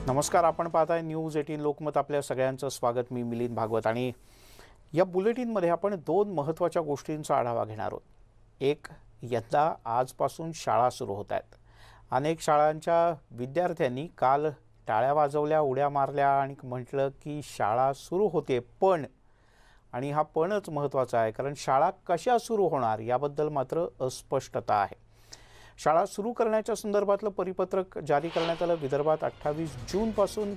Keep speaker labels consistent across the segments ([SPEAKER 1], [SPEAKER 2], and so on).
[SPEAKER 1] नमस्कार, आपण पाहताय न्यूज 18 लोकमत. आपल्या सगळ्यांचं स्वागत. मी मिलिंद भागवत आणि या बुलेटिनमध्ये आपण दोन महत्त्वाच्या गोष्टींचा आढावा घेणार आहोत. एक, यंदा आजपासून शाळा सुरू होत आहेत. अनेक शाळांच्या विद्यार्थ्यांनी काल टाळ्या वाजवल्या, उड्या मारल्या आणि म्हटलं की शाळा सुरू होते. पण आणि हा पणच महत्त्वाचा आहे, कारण शाळा कशा सुरू होणार याबद्दल मात्र अस्पष्टता आहे. शाळा सुरू करण्याच्या संदर्भातलं परिपत्रक जारी करण्यात आलं. विदर्भात 28 जूनपासून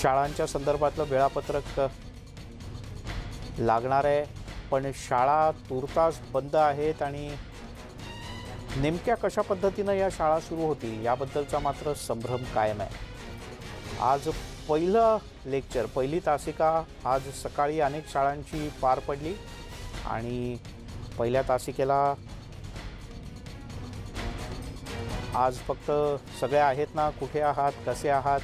[SPEAKER 1] शाळांच्या संदर्भातलं वेळापत्रक लागणार आहे. पण शाळा तुर्तास बंद आहेत आणि नेमक्या कशा पद्धतीनं या शाळा सुरू होतील याबद्दलचा मात्र संभ्रम कायम आहे. आज पहिलं लेक्चर, पहिली तासिका आज सकाळी अनेक शाळांची पार पडली आणि पहिल्या तासिकेला आज फक्त सगळे आहेत ना, कुठे आहात, कसे आहात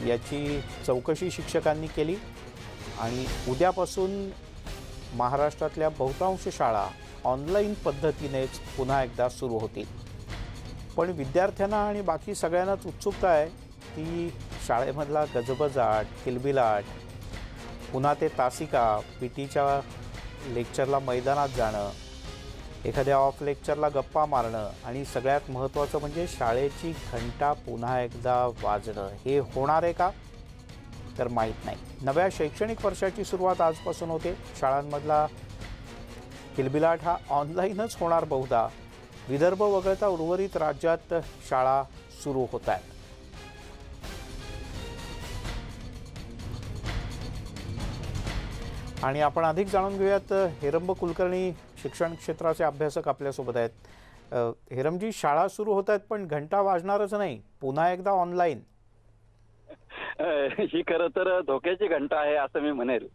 [SPEAKER 1] याची चौकशी शिक्षकांनी केली. आणि उद्यापासून महाराष्ट्रातल्या बहुतांश शाळा ऑनलाईन पद्धतीनेच पुन्हा एकदा सुरू होतील. पण विद्यार्थ्यांना आणि बाकी सगळ्यांनाच उत्सुकता आहे की शाळेमधला गजबजाट, किलबिलाट, पुन्हा ते तासिका, पीटीच्या लेक्चरला मैदानात जाणं, एखाद्या ऑफ लेक्चरला गप्पा मारणं आणि सगळ्यात महत्त्वाचं म्हणजे शाळेची घंटा पुन्हा एकदा वाजणं, हे होणार आहे का तर माहीत नाही. नव्या शैक्षणिक वर्षाची सुरुवात आजपासून होते. शाळांमधला किलबिलाट हा ऑनलाईनच होणार बहुधा. विदर्भ वगळता उर्वरित राज्यात शाळा सुरू होत आहेत. आणि आपण अधिक जाणून घेऊयात. हेरंब कुलकर्णी शिक्षण क्षेत्राचे अभ्यासक आपल्यासोबत आहेत. हेरमजी, शाळा सुरू होत आहेत पण घंटा वाजणारच नाही, पुन्हा एकदा ऑनलाईन.
[SPEAKER 2] ही खरं तर धोक्याची घंटा आहे असं मी म्हणेल.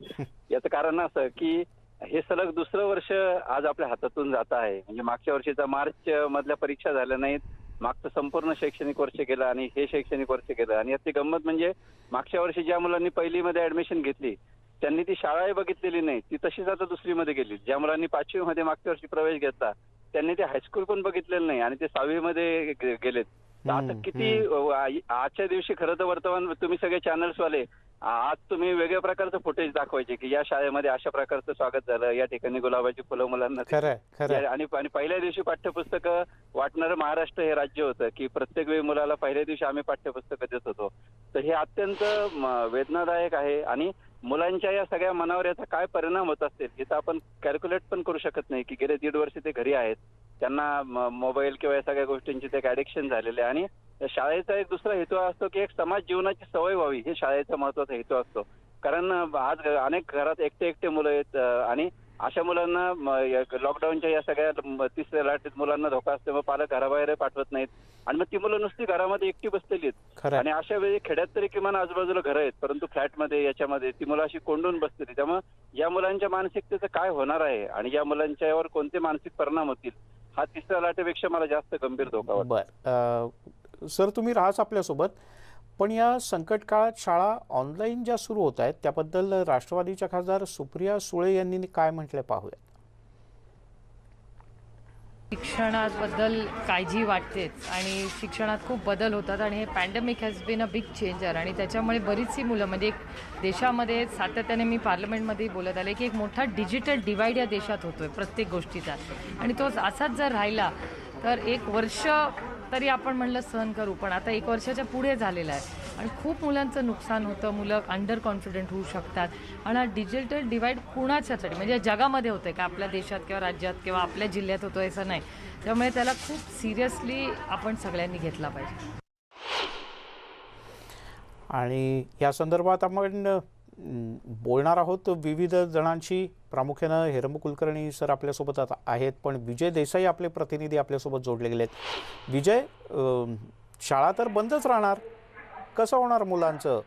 [SPEAKER 2] याचं कारण असं की हे सलग दुसरं वर्ष आज आपल्या हातातून जात आहे. म्हणजे मागच्या वर्षीचा मार्च मधल्या परीक्षा झाल्या नाहीत, मागचं संपूर्ण शैक्षणिक वर्ष गेलं आणि हे शैक्षणिक वर्ष गेलं. आणि याची गंमत म्हणजे मागच्या वर्षी ज्या मुलांनी पहिलीमध्ये ऍडमिशन घेतली त्यांनी ती शाळाही बघितलेली नाही, ती तशीच आता दुसरीमध्ये गेली. ज्या मुलांनी 5वी मध्ये मागच्या वर्षी प्रवेश घेतला त्यांनी ते हायस्कूल पण बघितलेलं नाही आणि ते 6वी मध्ये गेलेत. आता किती आजच्या दिवशी खरं तर वर्तमान तुम्ही सगळे चॅनल्सवाले आज तुम्ही वेगळ्या प्रकारचं फुटेज दाखवायचे की या शाळेमध्ये अशा प्रकारचं स्वागत झालं, या ठिकाणी गुलाबाची फुलं मुलांना. आणि पहिल्या दिवशी पाठ्यपुस्तकं वाटणारं महाराष्ट्र हे राज्य होतं की प्रत्येक वेळी मुलाला पहिल्या दिवशी आम्ही पाठ्यपुस्तकं देत होतो. तर हे अत्यंत वेदनादायक आहे आणि मुलांच्या या सगळ्या मनावर याचा काय परिणाम होत असतील हे तर आपण कॅल्क्युलेट पण करू शकत नाही. की गेले 1.5 वर्ष ते घरी आहेत, त्यांना मोबाईल किंवा या सगळ्या गोष्टींची ते ऍडिक्शन झालेले. आणि शाळेचा एक दुसरा हेतू असतो की एक समाज जीवनाची सवय व्हावी, हे शाळेचा महत्वाचा हेतू असतो. कारण आज अनेक घरात एकटे मुलं आहेत आणि अशा मुलांना लॉकडाऊनच्या या सगळ्या तिसऱ्या लाटेत मुलांना धोका असतो, मग पालक घराबाहेर पाठवत नाहीत आणि मग ती मुलं नुसती घरामध्ये एकटी बसलेली आहेत. आणि अशा वेळी खेड्यात तरी किमान आजूबाजूला घरं आहेत, परंतु फ्लॅटमध्ये याच्यामध्ये ती मुलं अशी कोंडून बसलेली. त्यामुळे या मुलांच्या मानसिकतेचं काय होणार आहे आणि या मुलांच्यावर कोणते मानसिक परिणाम होतील हा तिसऱ्या लाटेपेक्षा मला जास्त गंभीर धोका वाटतो.
[SPEAKER 1] बरं सर, तुम्ही राहाच आपल्यासोबत. पण या संकट काळात शाळा ऑनलाईन ज्या सुरू होत आहेत त्याबद्दल राष्ट्रवादीच्या खासदार सुप्रिया सुळे यांनी काय म्हटलंय पाहूया.
[SPEAKER 3] शिक्षणाबद्दल काळजी वाटतेच आणि शिक्षणात खूप बदल होतात आणि हे pandemic has been a big changer. आणि त्याच्यामुळे बरीचशी मुलं म्हणजे एक देशामध्ये सातत्याने मी पार्लमेंटमध्ये बोलत आले की एक मोठा डिजिटल डिवाइड या देशात होतोय प्रत्येक गोष्टीचा. आणि तो असाच जर राहिला तर 1 वर्ष तरी आपण म्हणलं सहन करू, पण आता 1 वर्षाच्या पुढे झालेलं आहे आणि खूप मुलांचं नुकसान होतं. मुलं अंडर कॉन्फिडंट होऊ शकतात आणि हा डिजिटल डिवाइड कुणाच्यासाठी म्हणजे जगामध्ये होतंय का, आपल्या देशात किंवा राज्यात किंवा आपल्या जिल्ह्यात होतोय असं नाही. त्यामुळे त्याला खूप सिरियसली आपण सगळ्यांनी घेतला पाहिजे.
[SPEAKER 1] आणि या संदर्भात आपण बोलणार आहोत विविध जणांशी. प्रामुख्यानं हेरंब कुलकर्णी सर आपल्यासोबत आहेत, पण विजय देसाई आपले प्रतिनिधी आपल्यासोबत जोडले गेलेत. विजय, शाळा तर बंदच राहणार, कसं होणार मुलांचं?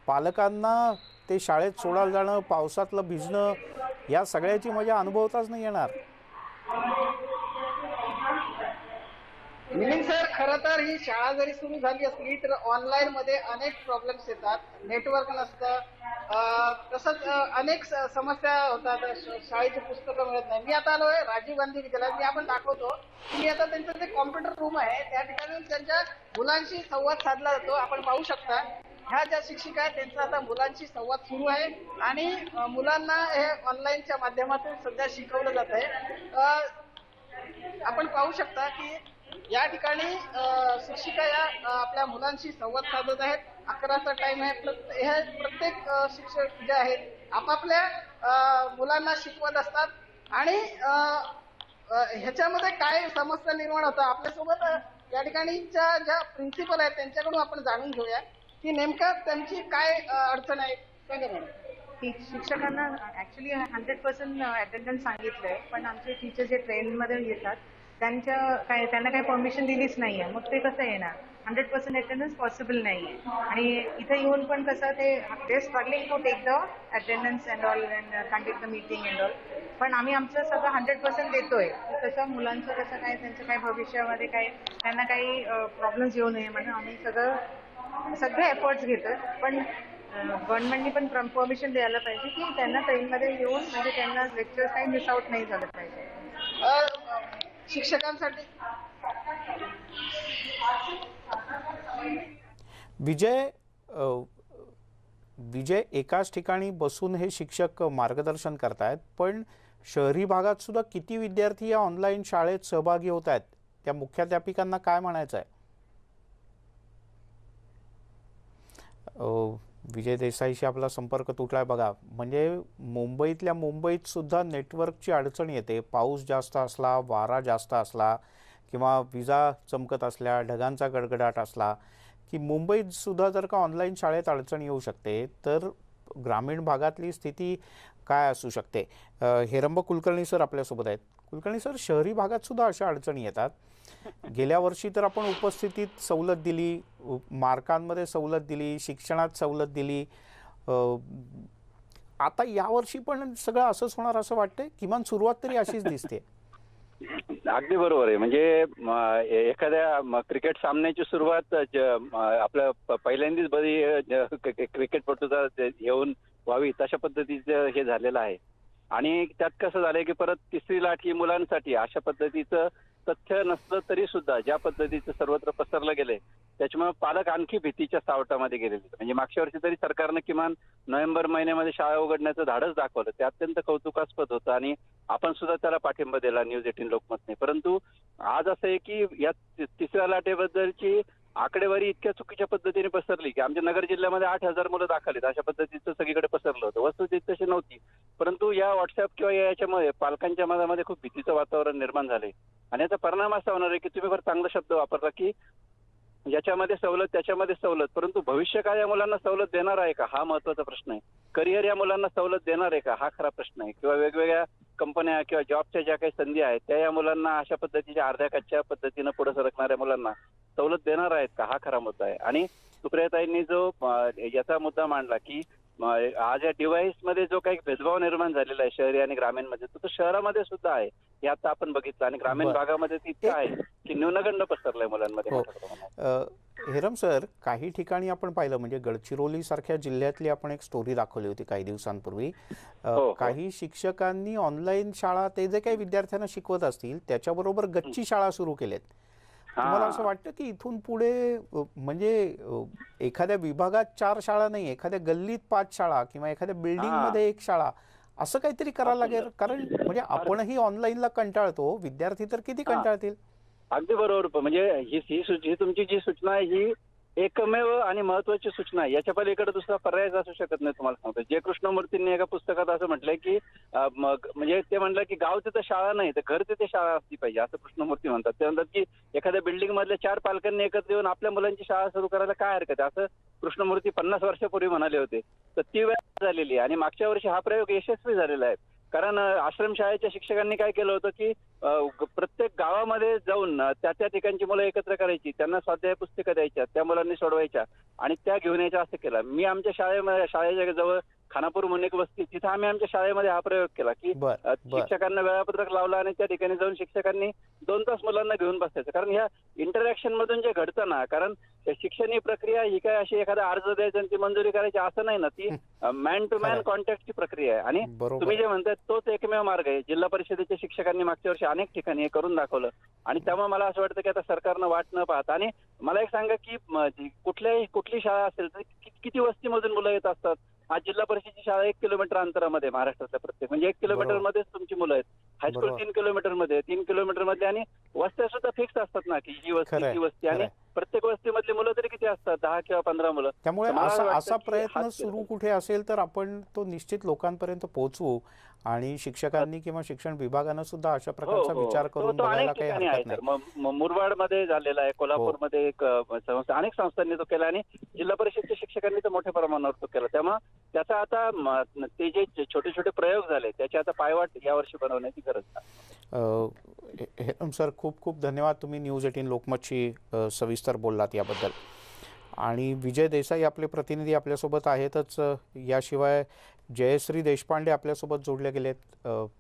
[SPEAKER 1] पालकांना ते शाळेत सोडायला जाणं, पावसातलं भिजणं, या सगळ्याची मजा अनुभवताच नाही येणार.
[SPEAKER 4] मिलिंद सर, खरं तर ही शाळा जरी सुरू झाली असली तर ऑनलाईन मध्ये अनेक प्रॉब्लेम्स येतात. नेटवर्क नसतं, तसंच अनेक समस्या होतात. शाळेची पुस्तकं मिळत नाही. मी आता आलोय राजीव गांधी विद्यालयात. मी आपण दाखवतो की मी आता त्यांचं जे कॉम्प्युटर रूम आहे त्या ठिकाणी त्यांच्या मुलांशी संवाद साधला जातो. आपण पाहू शकता ह्या ज्या शिक्षिका आहेत त्यांचा आता मुलांशी संवाद सुरू आहे आणि मुलांना हे ऑनलाईनच्या माध्यमातून सध्या शिकवलं जात आहे. आपण पाहू शकता की या ठिकाणी शिक्षिका या आपल्या मुलांशी संवाद साधत आहेत. 11चा टाइम आहे. हे प्रत्येक शिक्षक जे आहेत आपापल्या मुलांना शिकवत असतात आणि ह्याच्यामध्ये काय समस्या निर्माण होतं आपल्यासोबत या ठिकाणीच्या ज्या प्रिन्सिपल आहेत त्यांच्याकडून आपण जाणून घेऊया की नेमकं त्यांची काय अडचण आहे. सांगा मॅडम.
[SPEAKER 5] शिक्षकांना ऍक्च्युली 100% अटेंडन्स सांगितलंय, पण आमचे टीचर जे ट्रेनमध्ये येतात त्यांना काही परमिशन दिलीच नाहीये. मग ते कसं येणार? 100% अटेंडन्स पॉसिबल नाहीये. आणि इथे येऊन पण कसं ते struggling to take the attendance and all and conduct the meeting and all. पण आम्ही आमचं सगळं 100% देतोय. कसं मुलांचं कसं काय त्यांचं काय भविष्यामध्ये काय त्यांना काही प्रॉब्लेम्स येऊ नये म्हणून आम्ही सगळे एफर्ट्स घेतोय. पण गव्हर्नमेंटनी पण परमिशन द्यायला पाहिजे की त्यांना ट्रेनमध्ये येऊन म्हणजे त्यांना लेक्चर काही मिस आउट नाही झालं पाहिजे.
[SPEAKER 4] शिक्षकांसाठी
[SPEAKER 1] विजय एकाच ठिकाणी बसून हे शिक्षक मार्गदर्शन करतायत, पण शहरी भागात सुद्धा किती विद्यार्थी या ऑनलाईन शाळेत सहभागी होत आहेत त्या मुख्याध्यापिकांना काय म्हणायचं आहे? विजय देसाईशी आपला संपर्क तुटलाय बघा. म्हणजे मुंबईतल्या मुंबईत सुद्धा नेटवर्कची अडचण येते. पाऊस जास्त असला, वारा जास्त असला किंवा विजा चमकत असल्या, ढगांचा गडगडाट असला की मुंबईत सुद्धा जर का ऑनलाईन शाळेत अडचण येऊ शकते, तर ग्रामीण भागातली स्थिती काय असू शकते? हेरंब कुलकर्णी सर आपल्यासोबत आहेत. कुलकर्णी सर, शहरी भागात सुद्धा अशा अडचणी येतात. गेल्या वर्षी तर आपण उपस्थितीत सवलत दिली, मार्कांमध्ये सवलत दिली, शिक्षणात सवलत दिली. आता यावर्षी पण सगळं असंच होणार असं वाटतंय? किमान सुरुवात तरी अशीच दिसते.
[SPEAKER 2] अगदी बरोबर आहे. म्हणजे एखाद्या क्रिकेट सामन्याची सुरुवात आपल्या पहिल्यांदाच क्रिकेटपटूचा येऊन व्हावी तशा पद्धतीचं हे झालेलं आहे. आणि त्यात कसं झालंय की परत तिसरी लाट ही मुलांसाठी अशा पद्धतीचं तथ्य नसलं तरी सुद्धा ज्या पद्धतीचं सर्वत्र पसरलं गेलंय त्याच्यामुळे पालक आणखी भीतीच्या सावटामध्ये गेलेले. म्हणजे मागच्या वर्षी तरी सरकारनं किमान नोव्हेंबर महिन्यामध्ये शाळा उघडण्याचं धाडस दाखवलं. ते अत्यंत कौतुकास्पद होतं आणि आपण सुद्धा त्याला पाठिंबा दिला न्यूज 18 लोकमतने. परंतु आज असं आहे की या तिसऱ्या लाटेबद्दलची आकडेवारी इतक्या चुकीच्या पद्धतीने पसरली की आमच्या नगर जिल्ह्यामध्ये 8,000 मुलं दाखल आहेत अशा पद्धतीचं सगळीकडे पसरलं होतं. वस्तुस्थिती तशी नव्हती, परंतु या व्हॉट्सअप किंवा याच्यामुळे पालकांच्या मनामध्ये खूप भीतीचं वातावरण निर्माण झालंय. आणि याचा परिणाम असा होणार आहे की तुम्ही फार चांगला शब्द वापरला की याच्यामध्ये सवलत त्याच्यामध्ये सवलत, परंतु भविष्य काय या मुलांना सवलत देणार आहे का हा महत्वाचा प्रश्न आहे. करिअर या मुलांना सवलत देणार आहे का हा खरा प्रश्न आहे. किंवा वेगवेगळ्या कंपन्या किंवा जॉबच्या ज्या काही संधी आहेत त्या या मुलांना अशा पद्धतीच्या अर्ध्या कच्च्या पद्धतीनं पुढे सरकणाऱ्या मुलांना सवलत देणार आहेत का हा खरा मुद्दा आहे. आणि सुप्रियाताईंनी जो याचा मुद्दा मांडला की आज या डिव्हाइस मध्ये जो काही भेदभाव निर्माण झालेला आहे शहरी आणि ग्रामीण मध्ये तो शहरामध्ये सुद्धा आहे हे आता आपण बघितलं. आणि ग्रामीण भागामध्ये इतकं आहे की न्यूनगंड पसरलाय मुलांमध्ये.
[SPEAKER 1] हेरम सर, काही ठिकाणी आपण पाहिलं म्हणजे गडचिरोली सारख्या जिल्ह्यातली आपण एक स्टोरी दाखवली होती काही दिवसांपूर्वी. काही शिक्षकांनी ऑनलाईन शाळा ते जे काही विद्यार्थ्यांना शिकवत असतील त्याच्याबरोबर गच्ची शाळा सुरू केल्यात. तुम्हाला असं वाटतं की इथून पुढे म्हणजे एखाद्या विभागात 4 शाळा नाही, एखाद्या गल्लीत 5 शाळा किंवा एखाद्या बिल्डिंग मध्ये 1 शाळा असं काहीतरी करायला लागेल? कारण म्हणजे आपणही ऑनलाईनला कंटाळतो, विद्यार्थी तर किती कंटाळतील.
[SPEAKER 2] अगदी बरोबर. म्हणजे ही तुमची जी सूचना आहे ही एकमेव आणि महत्वाची सूचना आहे. याच्या पलीकडे दुसरा पर्यायच असू शकत नाही. तुम्हाला सांगतो, जे कृष्णमूर्तींनी एका पुस्तकात असं म्हटलंय की म्हणजे ते म्हणलं की गाव तिथे शाळा नाही तर घर तिथे शाळा असली पाहिजे असं कृष्णमूर्ती म्हणतात. ते म्हणतात की एखाद्या बिल्डिंग मधल्या 4 पालकांनी एकत्र येऊन आपल्या मुलांची शाळा सुरू करायला काय हरकत आहे असं कृष्णमूर्ती 50 वर्षापूर्वी म्हणाले होते. तर ती वेळ झालेली आहे आणि मागच्या वर्षी हा प्रयोग यशस्वी झालेला आहे. कारण आश्रमशाळेच्या शिक्षकांनी काय केलं होतं की प्रत्येक गावामध्ये जाऊन त्या ठिकाणची मुलं एकत्र करायची, त्यांना स्वाध्याय पुस्तिका द्यायच्या, त्या मुलांनी सोडवायच्या आणि त्या घेऊन यायच्या असं केलं. मी आमच्या शाळेच्या जवळ खानापूर म्हणून एक वस्ती, तिथे आम्ही आमच्या शाळेमध्ये हा प्रयोग केला की
[SPEAKER 1] बर बर
[SPEAKER 2] शिक्षकांना वेळापत्रक लावलं आणि त्या ठिकाणी जाऊन शिक्षकांनी 2 तास मुलांना घेऊन बसायचं. कारण ह्या इंटरॅक्शन मधून जे घडतं ना, कारण शिक्षण ही प्रक्रिया ही काय अशी एखादा अर्ज द्यायचा आणि ती मंजुरी करायची असं नाही ना, ती मॅन टू मॅन कॉन्टॅक्टची प्रक्रिया आहे. आणि
[SPEAKER 1] बरोबर.
[SPEAKER 2] तुम्ही जे म्हणताय तोच एकमेव मार्ग आहे. जिल्हा परिषदेच्या शिक्षकांनी मागच्या वर्षी अनेक ठिकाणी हे करून दाखवलं आणि त्यामुळे मला असं वाटतं की आता सरकारनं वाट न पाहता, आणि मला एक सांगा की कुठली शाळा असेल तर किती वस्तीमधून मुलं येत असतात. आज जिल्हा परिषदेची शाळा 1 किलोमीटर अंतरामध्ये महाराष्ट्रातल्या प्रत्येक, म्हणजे 1 किलोमीटर मध्येच तुमची मुलं आहेत. हायस्कूल
[SPEAKER 1] बरोबर.
[SPEAKER 2] 3 किलोमीटर मध्ये, 3 किलोमीटर मध्ये, आणि वस्त्या सुद्धा फिक्स असतात ना की ही वस्ती
[SPEAKER 1] खरंय,
[SPEAKER 2] ती वस्ती, आणि
[SPEAKER 1] खरंय.
[SPEAKER 2] प्रत्येक वस्तीमधली मुलं तरी किती असतात, 10 किंवा 15 मुलं.
[SPEAKER 1] त्यामुळे
[SPEAKER 2] तर मला असं
[SPEAKER 1] असा
[SPEAKER 2] वाटतं की
[SPEAKER 1] प्रयत्न
[SPEAKER 2] हाच
[SPEAKER 1] सुरू कुठे असेल तर आपण तो निश्चित लोकांपर्यंत पोहोचवू आणि शिक्षकांनी किंवा शिक्षण विभागानं सुद्धा अशा प्रकारचा विचार करून
[SPEAKER 2] तो
[SPEAKER 1] बघायला
[SPEAKER 2] अनेक
[SPEAKER 1] काही
[SPEAKER 2] ठिकाणी आहे
[SPEAKER 1] हरकत
[SPEAKER 2] सर.
[SPEAKER 1] नाही.
[SPEAKER 2] मुरबाड मध्ये झालेला आहे, कोल्हापूरमध्ये एक संस्था, अनेक संस्थांनी तो केला आणि जिल्हा परिषदच्या शिक्षकांनी तर मोठ्या प्रमाणावर तो केला. त्यामुळे त्याचा आता ते जे छोटे छोटे प्रयोग झाले त्याची आता पायवाट यावर्षी बनवण्याची गरज आहे.
[SPEAKER 1] हेरम सर, खूप खूप धन्यवाद. तुम्ही न्यूज 18 लोकमतशी सविस्तर बोललात याबद्दल. आणि विजय देसाई आपले प्रतिनिधी आपल्यासोबत आहेतच, याशिवाय जयश्री देशपांडे आपल्यासोबत जोडले गेलेत,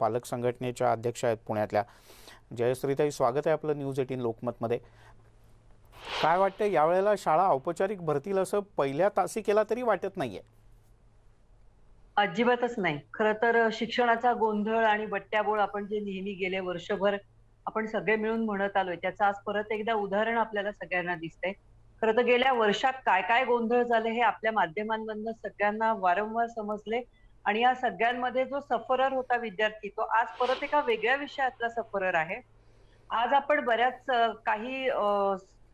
[SPEAKER 1] पालक संघटनेच्या अध्यक्ष आहेत पुण्यातल्या. जयश्रीताई, स्वागत आहे आपलं न्यूज 18 लोकमतमध्ये. काय वाटतं यावेळेला शाळा औपचारिक भरतील असं पहिल्या तासिकेला तरी वाटत नाहीये?
[SPEAKER 6] अजिबातच नाही. खरं तर शिक्षणाचा गोंधळ आणि बट्ट्याबोळ आपण जे नेहमी गेले वर्षभर आपण सगळे मिळून म्हणत आलोय, त्याचं आज परत एकदा उदाहरण आपल्याला सगळ्यांना दिसतंय. खरं तर गेल्या वर्षात काय काय गोंधळ झाले हे आपल्या माध्यमांमधनं सगळ्यांना वारंवार समजले आणि या सगळ्यांमध्ये जो सफरर होता विद्यार्थी, तो आज परत एका वेगळ्या विषयातला सफरर आहे. आज आपण बऱ्याच काही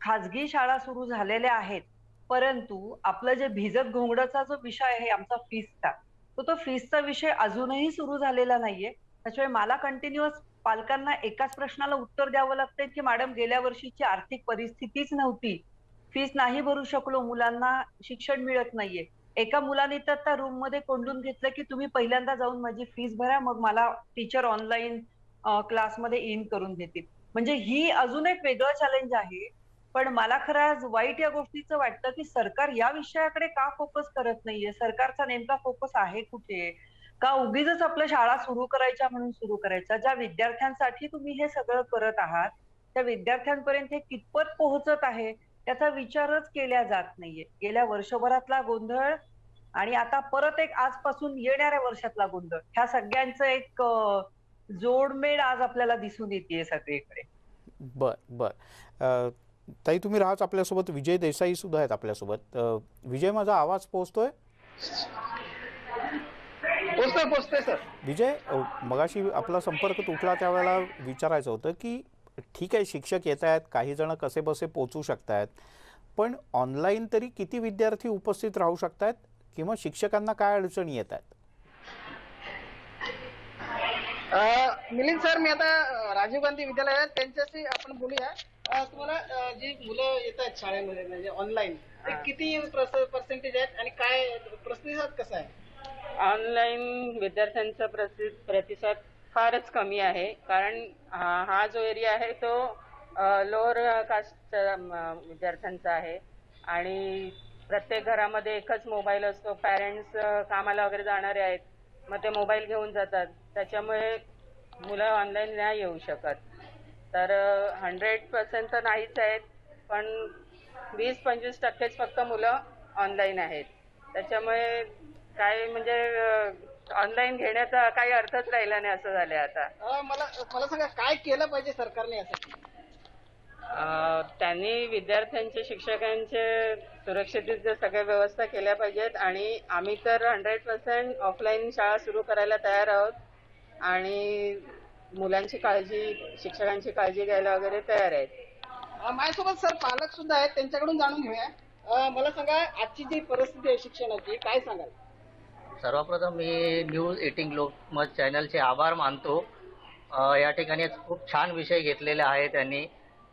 [SPEAKER 6] खाजगी शाळा सुरू झालेल्या आहेत, परंतु आपलं जे भिजत घोंगडाचा जो विषय आहे आमचा फीसचा, तो फीसचा विषय अजूनही सुरू झालेला नाहीये. त्याशिवाय मला कंटिन्युअस पालकांना एकाच प्रश्नाला उत्तर द्यावं लागतंय की मॅडम गेल्या वर्षीची आर्थिक परिस्थितीच नव्हती, फीस नाही भरू शकलो, मुलांना शिक्षण मिळत नाहीये. एका मुलाने तर त्या रूम मध्ये कोंडून घेतलं की तुम्ही पहिल्यांदा जाऊन माझी फीस भरा, मग मला टीचर ऑनलाईन क्लासमध्ये इन करून देतील. म्हणजे ही अजून एक वेगळं चॅलेंज आहे. पण मला खरं आज वाईट या गोष्टीचं वाटतं की सरकार या विषयाकडे का फोकस करत नाहीये? सरकारचा नेमका फोकस आहे कुठे? का उगीच आपल्या शाळा सुरू करायच्या म्हणून सुरू करायच्या? ज्या विद्यार्थ्यांसाठी तुम्ही हे सगळं करत आहात, त्या विद्यार्थ्यांपर्यंत हे कितपत पोहोचत आहे त्याचा विचारच केला जात नाहीये. गेल्या वर्षभरातला गोंधळ आणि आता परत एक आजपासून येणाऱ्या वर्षातला गोंधळ, ह्या सगळ्यांचं एक जोडमेळ आज आपल्याला दिसून येते सगळीकडे.
[SPEAKER 1] बर बर. ताई, तुम्ही राहाच आपल्यासोबत. विजय देसाई सुद्धा आहेत आपल्यासोबत. विजय, माझा आवाज पोहोचतोय?
[SPEAKER 4] पोचतोय सर.
[SPEAKER 1] विजय, मगाशी आपला संपर्क तुटला त्यावेळेला विचारायचं होतं की ठीक आहे, शिक्षक येत आहेत, काही जण कसे बसे पोचू शकतायत, पण ऑनलाईन तरी किती विद्यार्थी उपस्थित राहू शकतायत किंवा शिक्षकांना काय अडचणी येत आहेत?
[SPEAKER 4] मिलिंद सर, मी आता राजीव गांधी विद्यालयात त्यांच्याशी आपण बोलूया. तुम्हाला जी मुलं येत आहेत शाळेमध्ये म्हणजे ऑनलाईन, ते किती पर्सेंटेज आहेत आणि काय प्रतिसाद कसा आहे?
[SPEAKER 7] ऑनलाईन विद्यार्थ्यांचा प्रतिसाद फारच कमी आहे, कारण हा जो एरिया आहे तो लोअर कास्टच्या विद्यार्थ्यांचा आहे आणि प्रत्येक घरामध्ये एकच मोबाईल असतो. पॅरेंट्स कामाला वगैरे जाणारे आहेत, मग ते मोबाईल घेऊन जातात, त्याच्यामुळे मुलं ऑनलाईन नाही येऊ शकत. तर 100% तर नाहीच आहेत, पण 20-25% फक्त मुलं ऑनलाईन आहेत. त्याच्यामुळे काय म्हणजे ऑनलाईन घेण्याचा काही अर्थच राहिला नाही असं झालंय आता.
[SPEAKER 4] मला सांगा, काय केलं पाहिजे सरकारने यासाठी?
[SPEAKER 7] त्यांनी विद्यार्थ्यांचे, शिक्षकांचे सुरक्षिततेच्या सगळ्या व्यवस्था केल्या पाहिजेत आणि आम्ही तर 100% ऑफलाईन शाळा सुरू करायला तयार आहोत आणि मुलांची काळजी, शिक्षकांची काळजी घ्यायला वगैरे तयार आहेत.
[SPEAKER 4] माझ्यासोबत सर पालक सुद्धा आहेत, त्यांच्याकडून जाणून घेऊया. मला सांगा, आजची जी परिस्थिती आहे शिक्षणाची, काय सांगाल?
[SPEAKER 8] सर्वप्रथम मी न्यूज 18 लोकमत चॅनलचे आभार मानतो. या ठिकाणी खूप छान विषय घेतलेले आहे त्यांनी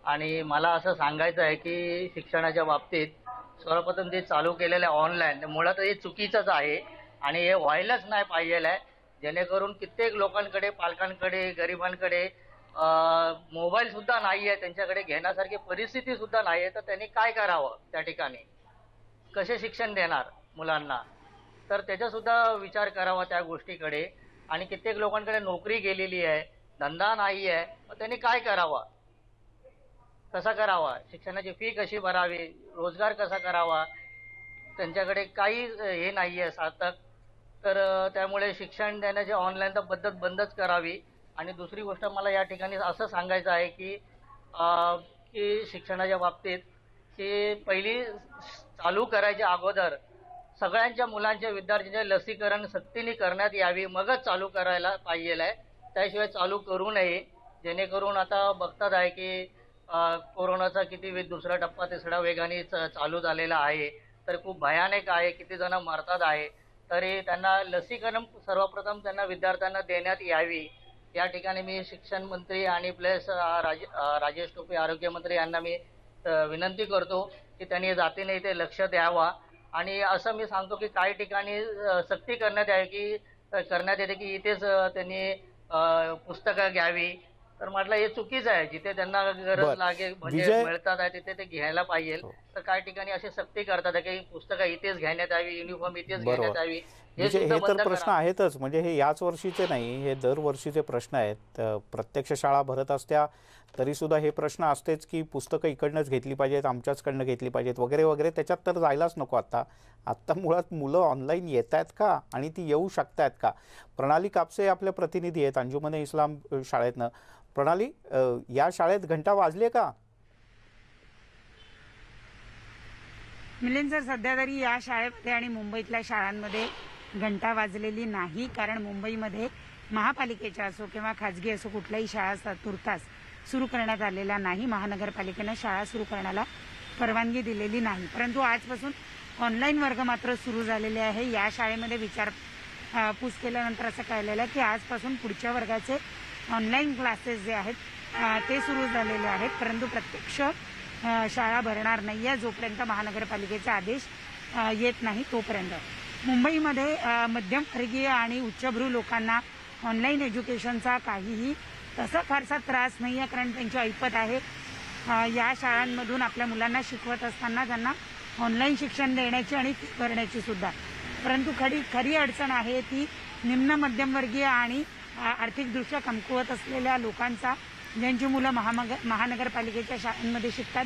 [SPEAKER 8] आणि मला असं सांगायचं आहे की शिक्षणाच्या बाबतीत सर्वप्रथम जे चालू केलेलं आहे ऑनलाईन, मुळात हे चुकीचंच आहे आणि हे व्हायलाच नाही पाहिजे आहे. जेणेकरून कित्येक लोकांकडे, पालकांकडे, गरिबांकडे मोबाईल सुद्धा नाही आहे, त्यांच्याकडे घेण्यासारखी परिस्थिती सुद्धा नाही आहे. तर त्यांनी काय करावं? त्या ठिकाणी कसे शिक्षण देणार मुलांना? तर त्याचा सुद्धा विचार करावा त्या गोष्टीकडे. आणि कित्येक लोकांकडे नोकरी गेलेली आहे, धंदा नाही आहे, मग त्यांनी काय करावा, कसा करावा, शिक्षणाची फी कशी भरावी, रोजगार कसा करावा, त्यांच्याकडे काही हे नाही आहे सार्थक. तर त्यामुळे शिक्षण देण्याची ऑनलाईन तर पद्धत बंदच करावी. आणि दुसरी गोष्ट मला या ठिकाणी असं सांगायचं आहे की शिक्षणाच्या बाबतीत की पहिली चालू करायच्या अगोदर सगळ्यांच्या मुलांच्या विद्यार्थ्यांचे लसीकरण सक्तीने करण्यात यावी, मगच चालू करायला पाहिजे आहे. त्याशिवाय चालू करू नये. जेणेकरून आता बघतात आहे की कोरोनाचा किती दुसरा टप्पा तिसऱ्या वेगाने चालू झालेला आहे, तर खूप भयानक आहे, किती जण मरतात आहे. तरी त्यांना लसीकरण सर्वप्रथम त्यांना विद्यार्थ्यांना देण्यात यावी. या ठिकाणी मी शिक्षण मंत्री आणि प्लस राजेश टोपे आरोग्यमंत्री यांना मी विनंती करतो की त्यांनी जातीने इथे लक्ष द्यावा. आणि असं मी सांगतो की काही ठिकाणी सक्ती करण्यात येते की इथेच त्यांनी पुस्तकं घ्यावी. तर म्हटलं हे चुकीचं आहे. जिथे त्यांना गरज लागेल म्हणजे मिळतात आहे तिथे ते घ्यायला पाहिजे. तर काही ठिकाणी अशी सक्ती करतात की पुस्तकं इथेच घेण्यात यावी, युनिफॉर्म इथेच घेण्यात यावी.
[SPEAKER 1] हे तर प्रश्न आहेतच. म्हणजे हे याच वर्षीचे नाही, हे दरवर्षीचे प्रश्न आहेत. प्रत्यक्ष शाळा भरत असत्या तरी सुद्धा हे प्रश्न असतेच की पुस्तकं इकडनंच घेतली पाहिजेत, आमच्याचकडनं घेतली पाहिजेत वगैरे वगैरे. त्याच्यात तर जायलाच नको. आत्ता मुळात मुलं ऑनलाईन येत आहेत का आणि ती येऊ शकतात का? प्रणाली कापसे आपल्या प्रतिनिधी आहेत अंजुमन इस्लाम शाळेतनं. प्रणाली, या शाळेत घंटा वाजले का?
[SPEAKER 9] मिलिंद सर, सध्या तरी या शाळेमध्ये आणि मुंबईतल्या शाळांमध्ये घंटा वाजलेली नाही. कारण मुंबईमध्ये महापालिकेच्या असो किंवा खाजगी असो कुठल्याही शाळा तुर्तास सुरू करण्यात आलेल्या नाही. महानगरपालिकेनं शाळा सुरू करण्याला परवानगी दिलेली नाही. परंतु आजपासून ऑनलाईन वर्ग मात्र सुरू झालेले आहे. या शाळेमध्ये विचारपूस केल्यानंतर असं कळलेलं आहे की आजपासून पुढच्या वर्गाचे ऑनलाईन क्लासेस जे आहेत ते सुरू झालेले आहेत. परंतु प्रत्यक्ष शाळा भरणार नाही आहे जोपर्यंत महानगरपालिकेचा आदेश येत नाही तोपर्यंत. मुंबईमध्ये मध्यमवर्गीय आणि उच्चभ्रू लोकांना ऑनलाईन एज्युकेशनचा काहीही तसा फारसा त्रास नाही आहे, कारण त्यांची ऐपत आहे. या शाळांमधून आपल्या मुलांना शिकवत असताना त्यांना ऑनलाईन शिक्षण देण्याची आणि फी भरण्याची सुद्धा. परंतु खरी अडचण आहे ती निम्न मध्यमवर्गीय आणि आर्थिकदृष्ट्या कमकुवत असलेल्या लोकांचा, ज्यांची मुलं महानगरपालिकेच्या शाळांमध्ये शिकतात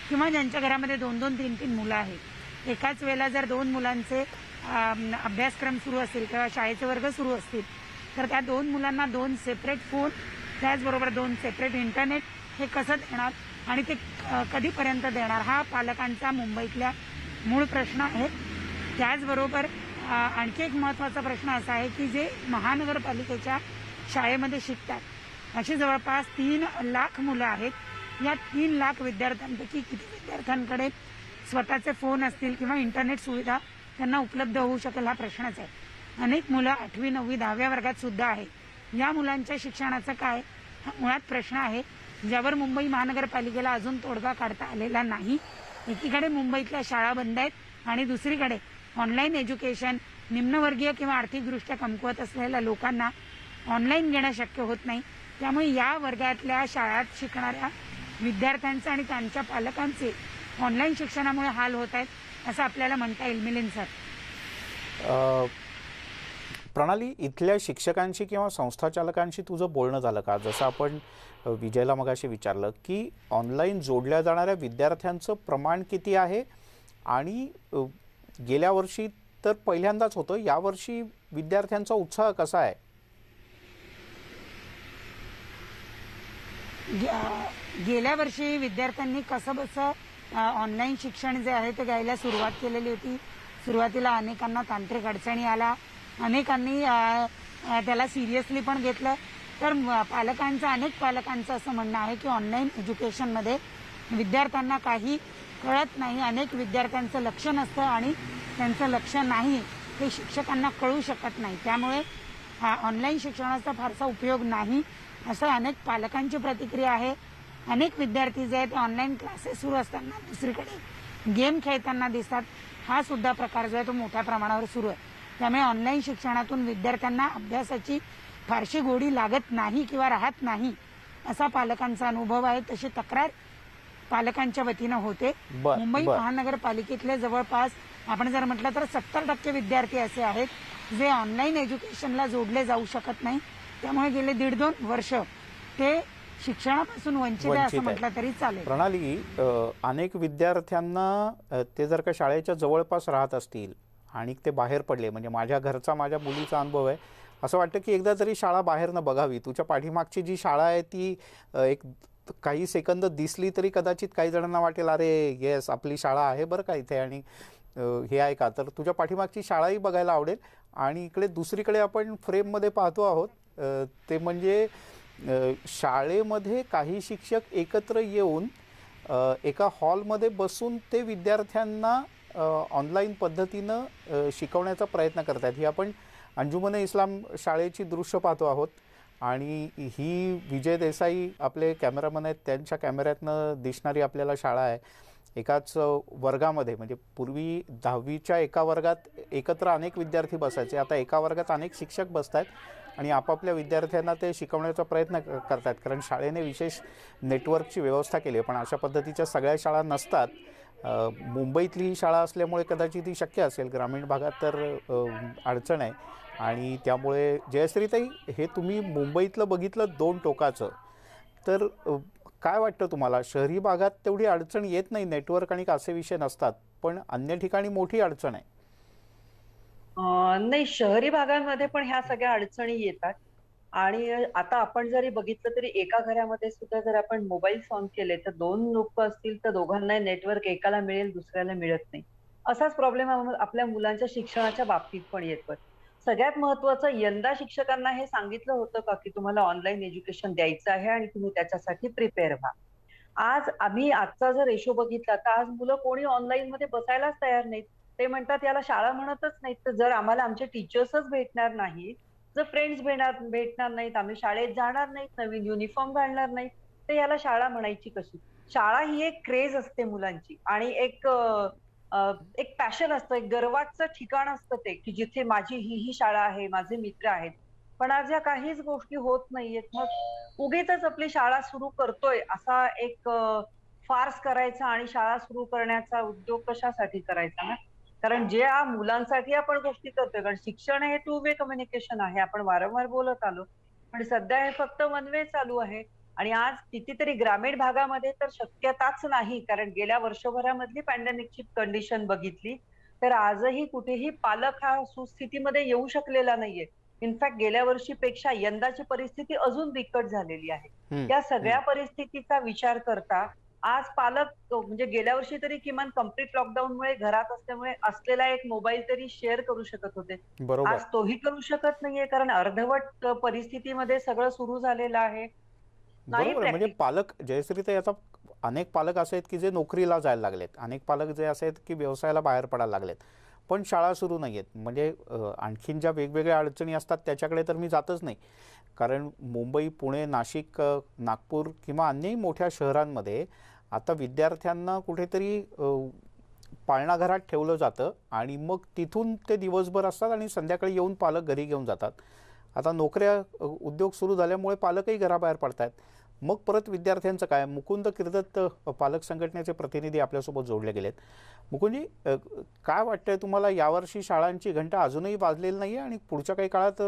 [SPEAKER 9] किंवा ज्यांच्या घरामध्ये 2-2, 3-3 मुलं आहेत. एकाच वेळेला जर 2 मुलांचे अभ्यासक्रम सुरू असतील किंवा शाळेचे वर्ग सुरू असतील तर त्या 2 मुलांना 2 सेपरेट फोन, त्याचबरोबर 2 सेपरेट इंटरनेट हे कसं देणार आणि ते कधीपर्यंत देणार, हा पालकांचा मुंबईतल्या मूळ प्रश्न आहे. त्याचबरोबर आणखी एक महत्त्वाचा प्रश्न असा आहे की जे महानगरपालिकेच्या शाळेमध्ये शिकतात अशी जवळपास 3 लाख मुलं आहेत. या 3 लाख विद्यार्थ्यांपैकी किती विद्यार्थ्यांकडे स्वतःचे फोन असतील किंवा इंटरनेट सुविधा त्यांना उपलब्ध होऊ शकेल हा प्रश्नच आहे. अनेक मुलं 8वी, 9वी, 10व्या वर्गात सुद्धा आहे. या मुलांच्या शिक्षणाचं काय हा मुळात प्रश्न आहे, ज्यावर मुंबई महानगरपालिकेला अजून तोडगा काढता आलेला नाही. एकीकडे मुंबईतल्या शाळा बंद आहेत आणि दुसरीकडे ऑनलाईन एज्युकेशन निम्नवर्गीय किंवा आर्थिकदृष्ट्या कमकुवत असलेल्या लोकांना ऑनलाईन घेणं शक्य होत नाही. त्यामुळे या वर्गातल्या शाळात शिकणाऱ्या विद्यार्थ्यांचे आणि त्यांच्या पालकांचे ऑनलाईन शिक्षणामुळे हाल होत आहेत असं आपल्याला म्हणता येईल. मिलिंद सर,
[SPEAKER 1] प्रणाली, इथल्या शिक्षकांशी किंवा संस्थाचालकांशी तुझं बोलणं झालं का? जसं आपण विजयला मगाशी विचारलं की ऑनलाईन जोडल्या जाणाऱ्या विद्यार्थ्यांचं प्रमाण किती आहे आणि गेल्या वर्षी तर पहिल्यांदाच होतं, यावर्षी विद्यार्थ्यांचा उत्साह कसा आहे?
[SPEAKER 9] गेल्या वर्षी विद्यार्थ्यांनी कसं बसं ऑनलाईन शिक्षण जे आहे ते घ्यायला सुरुवात केलेली होती. सुरुवातीला अनेकांना तांत्रिक अडचणी आला, अनेकांनी त्याला सिरियसली पण घेतलं. तर अनेक पालकांचं असं म्हणणं आहे की ऑनलाईन एज्युकेशनमध्ये विद्यार्थ्यांना काही कळत नाही. अनेक विद्यार्थ्यांचं लक्ष नसतं आणि त्यांचं लक्ष नाही हे शिक्षकांना कळू शकत नाही. त्यामुळे ऑनलाईन शिक्षणाचा फारसा उपयोग नाही असं अनेक पालकांची प्रतिक्रिया आहे. अनेक विद्यार्थी जे आहेत ऑनलाईन क्लासेस सुरू असताना दुसरीकडे गेम खेळताना दिसतात. हा सुद्धा प्रकार जो आहे तो मोठ्या प्रमाणावर सुरू आहे. त्यामुळे ऑनलाईन शिक्षणातून विद्यार्थ्यांना अभ्यासाची फारशी गोडी लागत नाही किंवा राहत नाही असा पालकांचा अनुभव आहे. तशी तक्रार पालकांच्या वतीनं होते. मुंबई महानगरपालिकेतले जवळपास आपण जर म्हटलं तर 70% विद्यार्थी असे आहेत जे ऑनलाईन एज्युकेशनला जोडले जाऊ शकत नाही. त्यामुळे गेले 1.5-2 वर्ष ते शिक्षणापासून वंचित आहे असं म्हटलं तरी चालेल.
[SPEAKER 1] प्रणाली, अनेक विद्यार्थ्यांना ते जर का शाळेच्या जवळपास राहत असतील आणि ते बाहेर पडले, म्हणजे माझ्या घरचा माझ्या मुलीचा अनुभव आहे, असं वाटतं की एकदा तरी शाळा बाहेरनं बघावी. तुझ्या पाठीमागची जी शाळा आहे ती एक काही सेकंद दिसली तरी कदाचित काही जणांना वाटेल अरे येस आपली शाळा आहे बरं का इथे आणि हे आहे का, तर तुझ्या पाठीमागची शाळाही बघायला आवडेल. आणि इकडे दुसरीकडे आपण फ्रेममध्ये पाहतो आहोत ते म्हणजे शाळेमध्ये काही शिक्षक एकत्र येऊन एका हॉलमध्ये बसून ते विद्यार्थ्यांना ऑनलाईन पद्धतीनं शिकवण्याचा प्रयत्न करतात. ही आपण अंजुमन इस्लाम शाळेची दृश्य पाहतो आहोत आणि ही विजय देसाई आपले कॅमेरामन आहेत त्यांच्या कॅमेऱ्यातनं दिसणारी आपल्याला शाळा आहे. एकाच वर्गामध्ये, म्हणजे पूर्वी 10वीच्या एका वर्गात एकत्र अनेक विद्यार्थी बसायचे, आता एका वर्गात अनेक शिक्षक बसत आहेत आणि आपापल्या विद्यार्थ्यांना ते शिकवण्याचा प्रयत्न करतात. कारण शाळेने विशेष नेटवर्कची व्यवस्था केली आहे, पण अशा पद्धतीच्या सगळ्या शाळा नसतात. मुंबईतली ही शाळा असल्यामुळे कदाचित ती शक्य असेल, ग्रामीण भागात तर अडचण आहे. आणि त्यामुळे जयश्रीताई, हे तुम्ही मुंबईतलं बघितलं 2 टोकाचं, तर काय वाटतं तुम्हाला, शहरी भागात तेवढी अडचण येत नाही, नेटवर्क आणि असे विषय नसतात, पण अन्य ठिकाणी मोठी अडचण आहे?
[SPEAKER 6] नाही, शहरी भागांमध्ये पण ह्या सगळ्या अडचणी येतात. आणि आता आपण जरी बघितलं तरी एका घरामध्ये सुद्धा जर आपण मोबाईल ऑन केले तर 2 लोक असतील तर दोघांना नेटवर्क एकाला मिळेल दुसऱ्याला मिळत नाही. असाच प्रॉब्लेम आपल्या मुलांच्या शिक्षणाच्या बाबतीत पण येतोय. सगळ्यात महत्वाचं, यंदा शिक्षकांना हे सांगितलं होतं का की तुम्हाला ऑनलाईन एज्युकेशन द्यायचं आहे आणि तुम्ही त्याच्यासाठी प्रिपेअर व्हा. आज आम्ही आजचा जर रेशो बघितला तर आज मुलं कोणी ऑनलाईन मध्ये बसायलाच तयार नाहीत. ते म्हणतात याला शाळा म्हणतच नाहीत. तर जर आम्हाला आमचे टीचर्सच भेटणार नाही, जर फ्रेंड्स भेटणार नाहीत, आम्ही शाळेत जाणार नाहीत, नवीन युनिफॉर्म घालणार नाहीत, तर याला शाळा म्हणायची कशी? शाळा ही एक क्रेज असते मुलांची आणि एक पॅशन असतं, एक गर्वाचं ठिकाण असतं ते, की जिथे माझी ही शाळा आहे, माझे मित्र आहेत. पण आज या काहीच गोष्टी होत नाहीयेत. मग उगीच आपली शाळा सुरू करतोय असा एक फार्स करायचा आणि शाळा सुरू करण्याचा उद्योग कशासाठी करायचा ना? कारण ज्या मुलांसाठी आपण गोष्टी करतोय, कारण शिक्षण हे 2 वे कम्युनिकेशन आहे, आपण वारंवार बोलत आलो, पण सध्या हे फक्त 1 वे चालू आहे. आणि आज कितीतरी ग्रामीण भागामध्ये तर शक्यताच नाही, कारण गेल्या वर्षभरामधली पॅन्डेमिकची कंडिशन बघितली तर आजही कुठेही पालक हा सुस्थितीमध्ये येऊ शकलेला नाहीये. इनफॅक्ट गेल्या वर्षीपेक्षा यंदाची परिस्थिती अजून बिकट झालेली आहे. त्या सगळ्या परिस्थितीचा विचार करता आज पालक, म्हणजे गेल्या वर्षी तरी किमान कम्प्लीट लॉकडाऊनमुळे घरात असल्यामुळे असलेला एक मोबाईल तरी शेअर करू शकत होते. आज तोही करू शकत नाहीये, कारण अर्धवट परिस्थितीमध्ये सगळं सुरू झालेलं आहे.
[SPEAKER 1] बरोबर, म्हणजे पालक, जयश्री, आता अनेक पालक असे आहेत की जे नोकरीला जायला लागलेत, अनेक पालक जे असे आहेत की व्यवसायाला बाहेर पडायला लागलेत, पण शाळा सुरू नाही आहेत. म्हणजे आणखीन ज्या वेगवेगळ्या अडचणी असतात त्याच्याकडे तर मी जातच नाही, कारण मुंबई, पुणे, नाशिक, नागपूर किंवा अन्यही मोठ्या शहरांमध्ये आता विद्यार्थ्यांना कुठेतरी पाळणाघरात ठेवलं जातं आणि मग तिथून ते दिवसभर असतात आणि संध्याकाळी येऊन पालक घरी घेऊन जातात. आता नोकऱ्या, उद्योग सुरू झाल्यामुळे पालकही घराबाहेर पडतात. मग परत विद्यार्थ्यांचं काय? मुकुंद किर्दत, पालक संघटनेचे प्रतिनिधी आपल्यासोबत जोडले गेलेत. मुकुंदजी, काय वाटतंय तुम्हाला, यावर्षी शाळांची घंटा अजूनही वाजलेली नाही आहे आणि पुढच्या काही काळात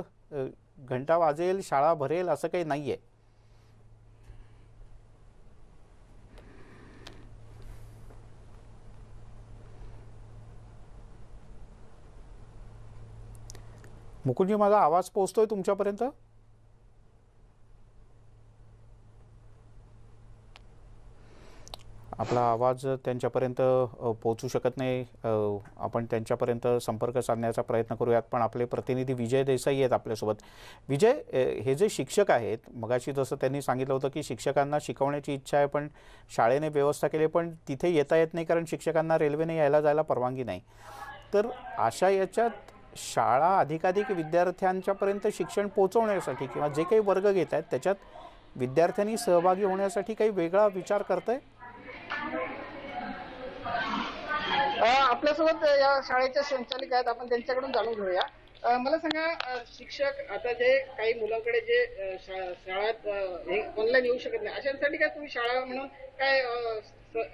[SPEAKER 1] घंटा वाजेल, शाळा भरेल असं काही नाही आहे? मुकुंदजी, माझा आवाज पोहोचतोय तुमच्यापर्यंत? आपला आवाज त्यांच्यापर्यंत पोहोचू शकत नाही. आपण त्यांच्यापर्यंत संपर्क साधण्याचा प्रयत्न करूयात, पण आपले प्रतिनिधी विजय देसाई आहेत आपल्यासोबत. विजय, हे जे शिक्षक आहेत, मगाशी जसं त्यांनी सांगितलं होतं की शिक्षकांना शिकवण्याची इच्छा आहे पण शाळेने व्यवस्था केली, पण तिथे येता येत नाही कारण शिक्षकांना रेल्वेने यायला जायला परवानगी नाही. तर अशा याच्यात शाळा अधिकाधिक विद्यार्थ्यांच्यापर्यंत शिक्षण पोहोचवण्यासाठी किंवा जे काही वर्ग घेत आहेत त्याच्यात विद्यार्थ्यांनी सहभागी होण्यासाठी काही वेगळा विचार करताय?
[SPEAKER 4] आपल्यासोबत या शाळेच्या संचालिका आहेत, आपण त्यांच्याकडून जाणून घेऊया. मला सांगा शिक्षक आता जे काही मुलांकडे जे शाळेत हे ऑनलाईन येऊ शकत नाही अशांसाठी काय तुम्ही शाळा म्हणून काय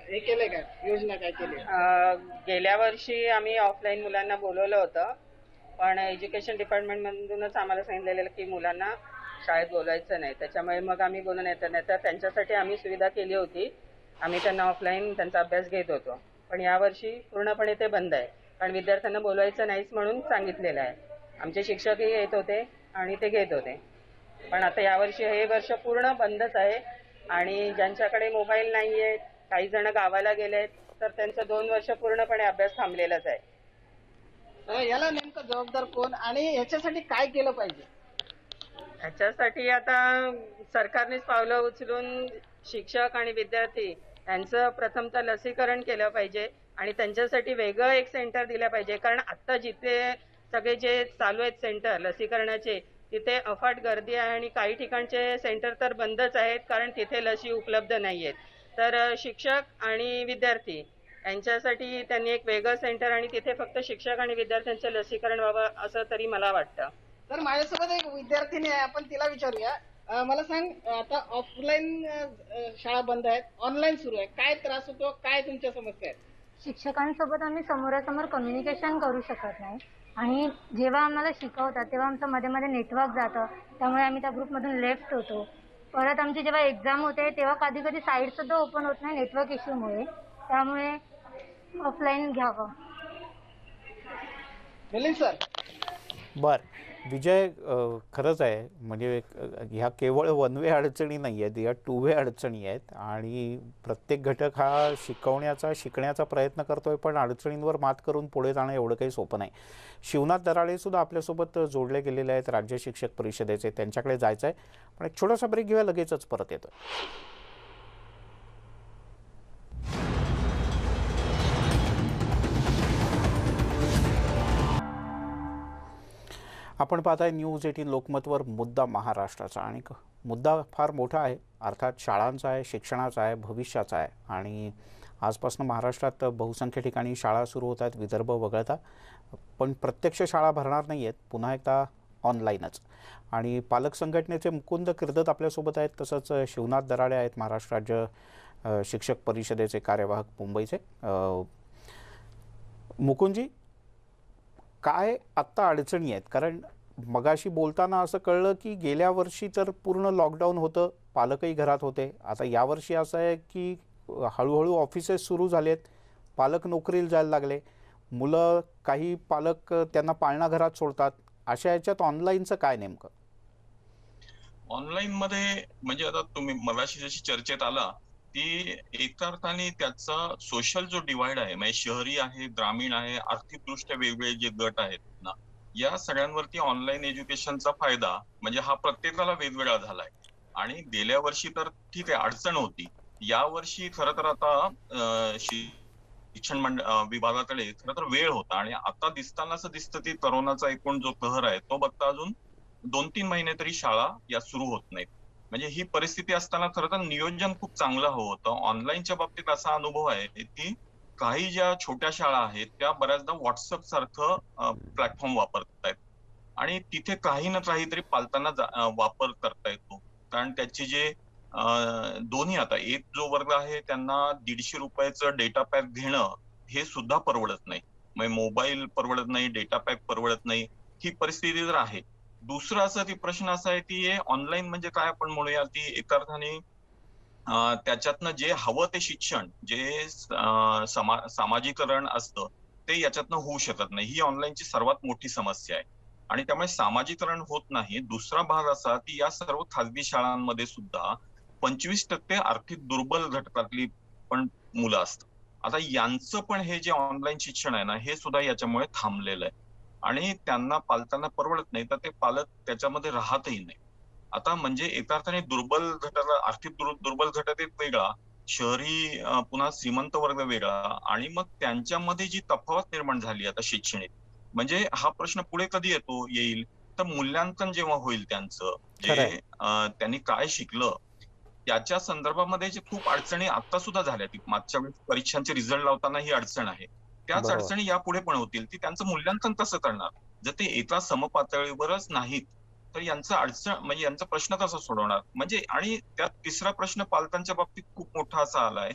[SPEAKER 4] हे केलंय का, योजना काय केली?
[SPEAKER 7] गेल्या वर्षी आम्ही ऑफलाईन मुलांना बोलवलं होतं, पण एज्युकेशन डिपार्टमेंट मधूनच आम्हाला सांगितलेलं की मुलांना शाळेत बोलायचं नाही. त्याच्यामुळे मग आम्ही बोलून येतं नाही तर त्यांच्यासाठी आम्ही सुविधा केली होती. आम्ही त्यांना ऑफलाईन त्यांचा अभ्यास घेत होतो. पण यावर्षी पूर्णपणे ते बंद आहे, कारण विद्यार्थ्यांना बोलवायचं नाहीच म्हणून सांगितलेलं आहे. आमचे शिक्षकही येत होते आणि ते घेत होते. पण आता यावर्षी हे वर्ष पूर्ण बंदच आहे. आणि ज्यांच्याकडे मोबाईल नाही आहेत, काही जण गावाला गेलेत, तर त्यांचं 2 वर्ष पूर्णपणे अभ्यास थांबलेलाच आहे.
[SPEAKER 4] याला नेमकं जबाबदार कोण आणि याच्यासाठी काय केलं पाहिजे?
[SPEAKER 7] ह्याच्यासाठी आता सरकारनेच पावलं उचलून शिक्षक आणि विद्यार्थी यांचं प्रथमतः लसीकरण केलं पाहिजे आणि त्यांच्यासाठी वेगळं एक सेंटर दिलं पाहिजे. कारण आता जिथे सगळे जे चालू आहेत सेंटर लसीकरणाचे, तिथे अफाट गर्दी आहे आणि काही ठिकाणचे सेंटर तर बंदच आहेत, कारण तिथे लसी उपलब्ध नाही आहेत. तर शिक्षक आणि विद्यार्थी यांच्यासाठी त्यांनी एक वेगळं सेंटर आणि तिथे फक्त शिक्षक आणि विद्यार्थ्यांचं लसीकरण व्हावं असं तरी मला वाटतं.
[SPEAKER 4] तर माझ्यासोबत एक विद्यार्थिनी आहे, आपण तिला विचारूया. मला सांग, आता ऑफलाईन शाळा बंद आहेत, ऑनलाईन सुरू आहे, काय त्रास होतो, काय तुमच्या समस्या आहेत?
[SPEAKER 10] शिक्षकांसोबत आम्ही समोरासमोर कम्युनिकेशन करू शकत नाही आणि जेव्हा आम्हाला शिकवतात तेव्हा आमचं मध्ये मध्ये नेटवर्क जातं, त्यामुळे आम्ही त्या ग्रुपमधून लेफ्ट होतो. परत आमची जेव्हा एक्झाम होते तेव्हा कधी कधी साईट सुद्धा ओपन होत नाही नेटवर्क इश्यूमुळे, त्यामुळे ऑफलाईन घ्यावं.
[SPEAKER 4] मिलिंद सर.
[SPEAKER 1] बर विजय, खरंच आहे म्हणजे ह्या केवळ वन वे अडचणी नाही आहेत, या 2 वे अडचणी आहेत आणि प्रत्येक घटक हा शिकण्याचा प्रयत्न करतोय, पण अडचणींवर मात करून पुढे जाणं एवढं काही सोपं नाही. शिवनाथ दराळे सुद्धा आपल्यासोबत जोडले गेलेले आहेत राज्य शिक्षक परिषदेचे, त्यांच्याकडे जायचं आहे. पण एक छोटासा ब्रेक घेऊया, लगेचच परत येतो. आपण पाहताय न्यूज 18 लोकमतवर मुद्दा महाराष्ट्राचा, आणि मुद्दा फार मोठा आहे. अर्थात शाळांचा आहे, शिक्षणाचा आहे, भविष्याचा आहे. आणि आजपासून महाराष्ट्रात बहुसंख्य ठिकाणी शाळा सुरू होत आहेत, विदर्भ वगळता. पण प्रत्यक्ष शाळा भरणार नाही आहेत, पुन्हा एकदा ऑनलाईनच. आणि पालक संघटनेचे मुकुंद किर्दत आपल्यासोबत आहेत, तसंच शिवनाथ दराळे आहेत, महाराष्ट्र राज्य शिक्षक परिषदेचे कार्यवाहक मुंबईचे. मुकुंदजी, काय आत्ता अडचणी आहेत? कारण मगाशी बोलताना असं कळलं की गेल्या वर्षी तर पूर्ण लॉकडाऊन होतं, पालकही घरात होते. आता यावर्षी असं आहे की हळूहळू ऑफिसेस सुरू झालेत, पालक नोकरीला जायला लागले, मुलं काही पालक त्यांना पाळणाघरात सोडतात. अशा याच्यात ऑनलाईनचं काय नेमकं?
[SPEAKER 11] ऑनलाईन मध्ये म्हणजे आता तुम्ही मगाशी जशी चर्चेत आला ती एका अर्थाने त्याचा सोशल जो डिवाइड आहे, म्हणजे शहरी आहे, ग्रामीण आहे, आर्थिकदृष्ट्या वेगवेगळे जे गट आहेत ना, या सगळ्यांवरती ऑनलाईन एज्युकेशनचा फायदा म्हणजे हा प्रत्येकाला वेगवेगळा झालाय. आणि गेल्या वर्षी तर ठीक आहे अडचण होती, या वर्षी खरं तर आता शिक्षण विभागाकडे खरं तर वेळ होता. आणि आता दिसताना असं दिसतं की करोनाचा एकूण जो कहर आहे तो बघता अजून 2-3 महिने तरी शाळा या सुरू होत नाहीत. म्हणजे ही परिस्थिती असताना खरं तर नियोजन खूप चांगलं हवं होतं. ऑनलाईनच्या बाबतीत असा अनुभव आहे की काही ज्या छोट्या शाळा आहेत त्या बऱ्याचदा व्हॉट्सअप सारखं प्लॅटफॉर्म वापरतायत आणि तिथे काही ना काहीतरी पालकांना वापर करता येतो. कारण त्याचे जे दोन्ही आता एक जो वर्ग आहे त्यांना 150 रुपयाचं डेटा पॅक घेणं हे सुद्धा परवडत नाही, म्हणजे मोबाईल परवडत नाही, डेटा पॅक परवडत नाही, ही परिस्थिती जर आहे. दुसरा असं ती प्रश्न असा आहे की ऑनलाईन म्हणजे काय आपण म्हणूया की एका अर्थाने त्याच्यातनं जे हवं ते शिक्षण, जे सामाजिकरण असतं ते याच्यातनं होऊ शकत नाही. ही ऑनलाईनची सर्वात मोठी समस्या आहे आणि त्यामुळे सामाजिकरण होत नाही. दुसरा भाग असा की या सर्व खाजगी शाळांमध्ये सुद्धा 25% आर्थिक दुर्बल घटकातली पण मुलं असतात. आता यांचं पण हे जे ऑनलाईन शिक्षण आहे ना हे सुद्धा याच्यामुळे थांबलेलं आहे आणि त्यांना पालकांना परवडत नाही, तर ते पालक त्याच्यामध्ये राहतही नाही. आता म्हणजे एका अर्थाने दुर्बल घटक, आर्थिक दुर्बल घटक एक वेगळा, शहरी पुन्हा श्रीमंत वर्ग वेगळा, आणि मग त्यांच्यामध्ये जी तफावत निर्माण झाली आता शैक्षणिक, म्हणजे हा प्रश्न पुढे कधी येईल तर मूल्यांकन जेव्हा होईल त्यांचं, जे त्यांनी काय शिकलं त्याच्या संदर्भामध्ये जे खूप अडचणी आता सुद्धा झाल्या, मागच्या वेळेस परीक्षांचे रिझल्ट लावताना ही अडचण आहे, त्याच अडचणी यापुढे पण होतील. ती त्यांचं मूल्यांकन कसं करणार, जर ते एका समपातळीवरच नाहीत तर यांचा अडचण म्हणजे यांचा प्रश्न कसा सोडवणार. म्हणजे आणि त्यात तिसरा प्रश्न पालकांच्या बाबतीत खूप मोठा असा आलाय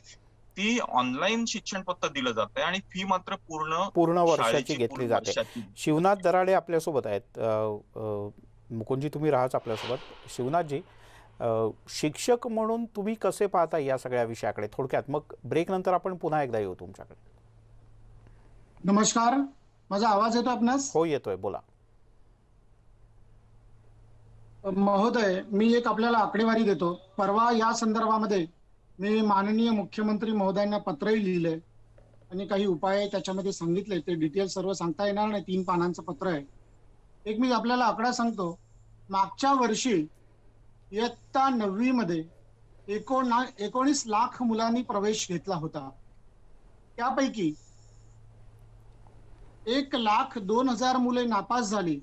[SPEAKER 11] की ऑनलाईन शिक्षण फक्त दिलं जातंय आणि फी मात्र
[SPEAKER 1] पूर्ण वर्षाची घेतली जाते. शिवनाथ दराडे आपल्यासोबत आहेत. मुकुंदजी तुम्ही राहाच आपल्यासोबत. शिवनाथजी, शिक्षक म्हणून तुम्ही कसे पाहता या सगळ्या विषयाकडे थोडक्यात, मग ब्रेक नंतर आपण पुन्हा एकदा येऊ तुमच्याकडे.
[SPEAKER 12] नमस्कार, माझा आवाज येतो आपणास?
[SPEAKER 1] हो येतोय, बोला.
[SPEAKER 12] महोदय, मी एक आपल्याला आकडेवारी देतो. परवा या संदर्भामध्ये मी माननीय मुख्यमंत्री महोदयांना पत्रही लिहिलंय आणि काही उपाय त्याच्यामध्ये सांगितले. ते डिटेल सर्व सांगता येणार नाही, 3 पानांचं पत्र आहे. एक मी आपल्याला आकडा सांगतो. मागच्या वर्षी इयत्ता 9वी मध्ये 19 लाख मुलांनी प्रवेश घेतला होता. त्यापैकी 1,02,000 मुले नापास झाली.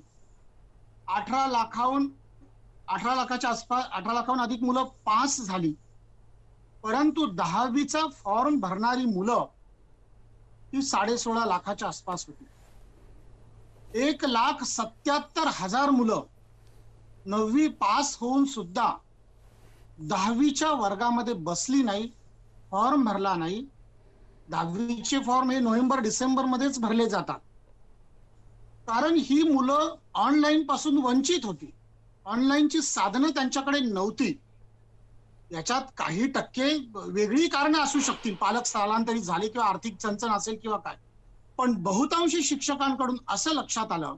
[SPEAKER 12] 18 लाखाहून अधिक मुलं पास झाली. परंतु 10वीचा फॉर्म भरणारी मुलं ही 16.5 लाखाच्या आसपास होती. 1,77,000 मुलं 9वी पास होऊन सुद्धा 10वीच्या वर्गामध्ये बसली नाही, फॉर्म भरला नाही. 10वीचे फॉर्म हे नोव्हेंबर डिसेंबर मध्येच भरले जातात, कारण ही मुलं ऑनलाईन पासून वंचित होती. ऑनलाईनची साधनं त्यांच्याकडे नव्हती. याच्यात काही टक्के वेगळी कारणं असू शकतील, पालक स्थलांतरित झाले किंवा आर्थिक चणचण असेल किंवा काय, पण बहुतांशी शिक्षकांकडून असं लक्षात आलं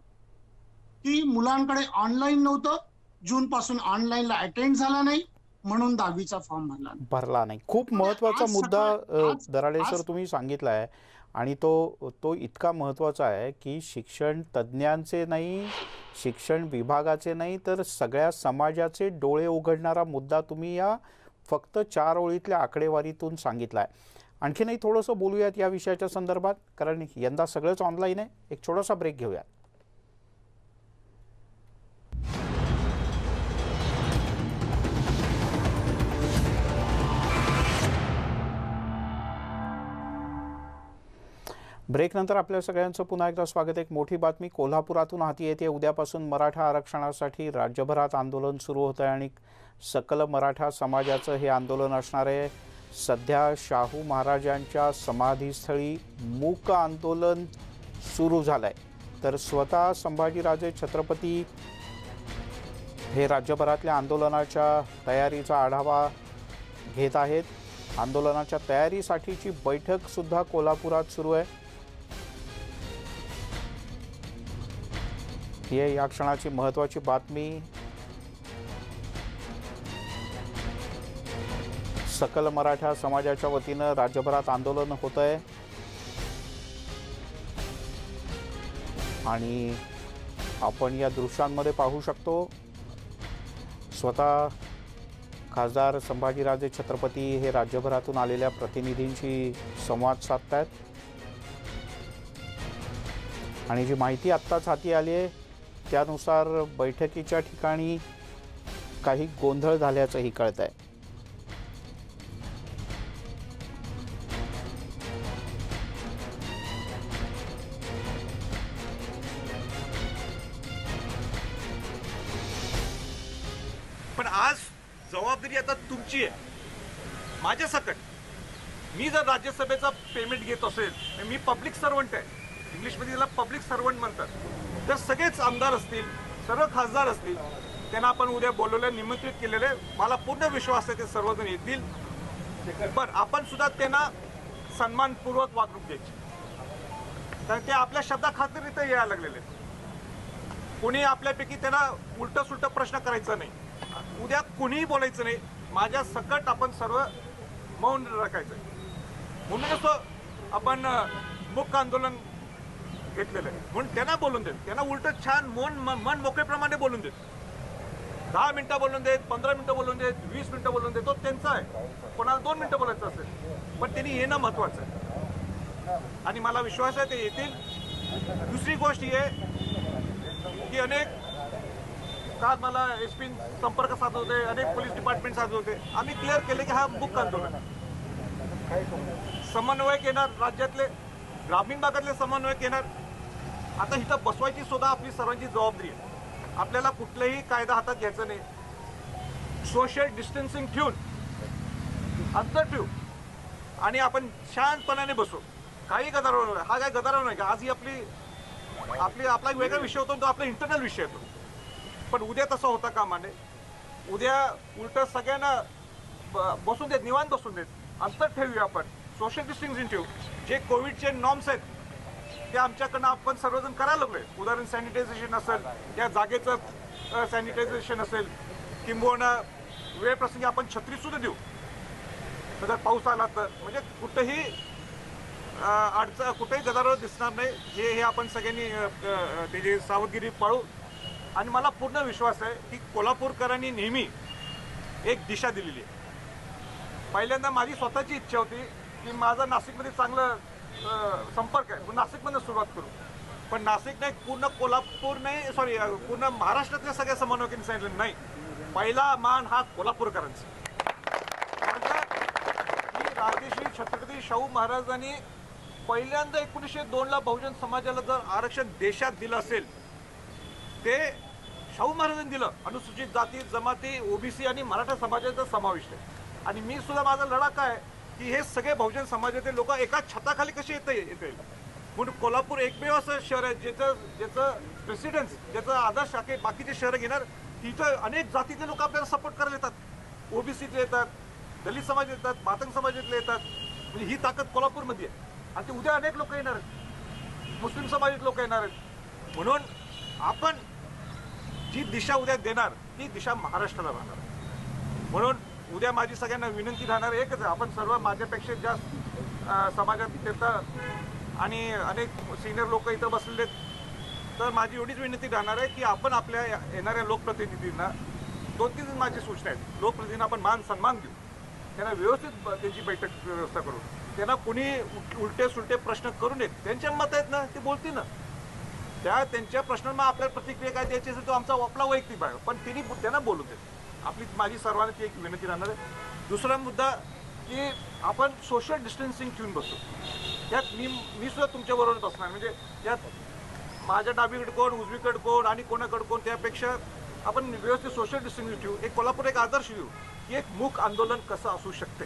[SPEAKER 12] की मुलांकडे ऑनलाईन नव्हतं. जून पासून ऑनलाईनला अटेंड झाला नाही, म्हणून 10वीचा फॉर्म भरला नाही.
[SPEAKER 1] खूप महत्वाचा मुद्दा दराडे सर तुम्ही सांगितला आहे आणि तो इतका महत्वाचा आहे की शिक्षण तज्ज्ञांचे नाही, शिक्षण विभागाचे नाही, तर सगळ्या समाजाचे डोळे उघडणारा मुद्दा तुम्ही या फक्त 4 ओळीतल्या आकडेवारीतून सांगितलाय. आणखीनही थोडंसं बोलूयात या विषयाच्या संदर्भात, कारण यंदा सगळंच ऑनलाईन आहे. एक छोटासा ब्रेक घेऊयात. ब्रेक नंतर आपल्या सगळ्यांचं पुन्हा एकदा स्वागत. एक मोठी बातमी कोल्हापुरातून हाती येते. उद्यापासून मराठा आरक्षणासाठी राज्यभरात आंदोलन सुरू होतं आणि सकल मराठा समाजाचं हे आंदोलन असणार आहे. सध्या शाहू महाराजांच्या समाधीस्थळी मूक आंदोलन सुरू झालंय, तर स्वतः संभाजीराजे छत्रपती हे राज्यभरातल्या आंदोलनाच्या तयारीचा आढावा घेत आहेत. आंदोलनाच्या तयारीसाठीची बैठक सुद्धा कोल्हापुरात सुरू आहे. ही या क्षणाची महत्त्वाची बातमी. सकल मराठा समाजाच्या वतीनं राज्यभरात आंदोलन होत आहे आणि आपण या दृश्यांमध्ये पाहू शकतो स्वतः खासदार संभाजीराजे छत्रपती हे राज्यभरातून आलेल्या प्रतिनिधींशी संवाद साधतायत आणि जी माहिती आत्ताच हाती आली आहे त्यानुसार बैठकीच्या ठिकाणी काही गोंधळ झाल्याचंही कळत आहे.
[SPEAKER 13] पण आज जबाबदारी आता तुमची आहे माझ्या सकट. मी जर राज्यसभेचा पेमेंट घेत असेल, मी पब्लिक सर्वंट आहे, इंग्लिशमध्ये त्याला पब्लिक सर्वंट म्हणतात, तर सगळेच आमदार असतील, सर्व खासदार असतील, त्यांना आपण उद्या बोलवले, निमंत्रित केलेले, मला पूर्ण विश्वास आहे ते सर्वजण येतील. पण आपण सुद्धा त्यांना सन्मानपूर्वक वागणूक द्यायची, कारण ते आपल्या शब्दाखातीर इथं यायला लागलेले. कोणी आपल्यापैकी त्यांना उलट सुलट प्रश्न करायचा नाही. उद्या कोणीही बोलायचं नाही. माझ्या सकट आपण सर्व मौन राखायचं. म्हणूनच आपण मुक्त आंदोलन घेतलेलं आहे. म्हणून त्यांना बोलून देत, त्यांना उलट छान मन मोकळेप्रमाणे बोलून देत. 10 मिनिटं बोलून देत, 15 मिनिटं बोलून देत, 20 मिनिटं बोलून देत, तो त्यांचा आहे. कोणाला 2 मिनिटं बोलायचं असेल, पण त्यांनी येणं महत्वाचं आहे आणि मला विश्वास आहे ते येतील. दुसरी गोष्ट ही आहे की अनेक काल मला SP संपर्क साधत होते, अनेक पोलीस डिपार्टमेंट साधत होते. आम्ही क्लिअर केले की हा मुक्त आंदोलन समन्वयक येणार, राज्यातले ग्रामीण भागातले समन्वयक येणार, आता इथं बसवायची सुद्धा आपली सर्वांची जबाबदारी आहे. आपल्याला कुठलाही कायदा हातात घ्यायचा नाही, सोशल डिस्टन्सिंग ठेवून, अंतर ठेवू आणि आपण शांतपणाने बसू. काही गदारोळ, हा काय गदारोळ नाही का. आज ही आपला वेगळा विषय होतो, तो आपला इंटरनल विषय होतो. पण उद्या तसं होता कामा नये. उद्या उलट सगळ्यांना बसून देत, निवांत बसून देत, अंतर ठेवूया, आपण सोशल डिस्टन्सिंग ठेवू. जे कोविडचे नॉर्म्स आहेत ते आमच्याकडनं आपण सर्वजण करायला लागलोय. उदाहरण सॅनिटायझेशन असेल, त्या जागेचं सॅनिटायझेशन असेल, किंबहुना वेळ प्रसंगी आपण छत्री सुद्धा देऊ जर पाऊस आला तर. म्हणजे कुठेही अडचण, कुठेही गदारोळ दिसणार नाही. हे आपण सगळ्यांनी त्याची सावधगिरी पाळू. आणि मला पूर्ण विश्वास आहे की कोल्हापूरकरांनी नेहमी एक दिशा दिलेली आहे. पहिल्यांदा माझी स्वतःची इच्छा होती की माझा नाशिकमध्ये चांगलं संपर्क आहे, नाशिकमधून सुरुवात करू. पण नाशिक नाही, पूर्ण कोल्हापूर नाही, सॉरी पूर्ण महाराष्ट्रातल्या सगळ्या समन्वयकांनी सांगितलं नाही, पहिला मान हा कोल्हापूरकरांचा. राजश्री छत्रपती शाहू महाराजांनी पहिल्यांदा 1902ला बहुजन समाजाला जर आरक्षण देशात दिलं असेल, ते शाहू महाराजांनी दिलं. अनुसूचित जाती, जमाती, ओबीसी आणि मराठा समाजाचा समाविष्ट आहे. आणि मी सुद्धा माझा लढा काय की हे सगळे बहुजन समाजाचे लोक एका छताखाली कसे येतील. म्हणून कोल्हापूर एकमेव असं शहर आहे ज्याचं प्रेसिडेन्स, ज्याचं आदर्श आहे बाकीचे शहरं घेणार. तिथं अनेक जातीचे लोक आपल्याला सपोर्ट करायला येतात. ओबीसीतले येतात, दलित समाज येतात, मातंग समाजातले येतात. म्हणजे ही ताकद कोल्हापूरमध्ये आहे. आणि ते उद्या अनेक लोक येणार आहेत, मुस्लिम समाजात लोक येणार आहेत. म्हणून आपण जी दिशा उद्या देणार ती दिशा महाराष्ट्राला राहणार. म्हणून उद्या माझी सगळ्यांना विनंती राहणार एकच आहे, आपण सर्व माझ्यापेक्षा जास्त समाजात येतात आणि अनेक सिनियर लोक इथं बसलेले आहेत. तर माझी एवढीच विनंती राहणार आहे की आपण आपल्या येणाऱ्या लोकप्रतिनिधींना 2-3 माझी सूचना आहेत. लोकप्रतिनिधींना आपण मान सन्मान देऊ, त्यांना व्यवस्थित त्यांची बैठक व्यवस्था करू. त्यांना कोणी उलटे सुलटे प्रश्न करू नयेत. त्यांच्या मत आहेत ना, ते बोलतील ना, त्यांच्या प्रश्नांना आपल्याला प्रतिक्रिया काय द्यायची असेल तो आमचा आपला वैयक्तिक आहे, पण त्यांना बोलू देत. माझी सर्वांना ती एक विनंती राहणार आहे. दुसरा मुद्दा की आपण सोशल डिस्टन्सिंग ठेवून बसू. त्यात मी सुद्धा तुमच्याबरोबर बसणार. म्हणजे त्यात माझ्या डावीकडे कोण, उजवीकडे कोण आणि कोणाकडे कोण, त्यापेक्षा आपण व्यवस्थित सोशल डिस्टन्सिंग ठेवू. एक कोल्हापूर एक आदर्श देऊ की एक मूक आंदोलन कसं असू शकते.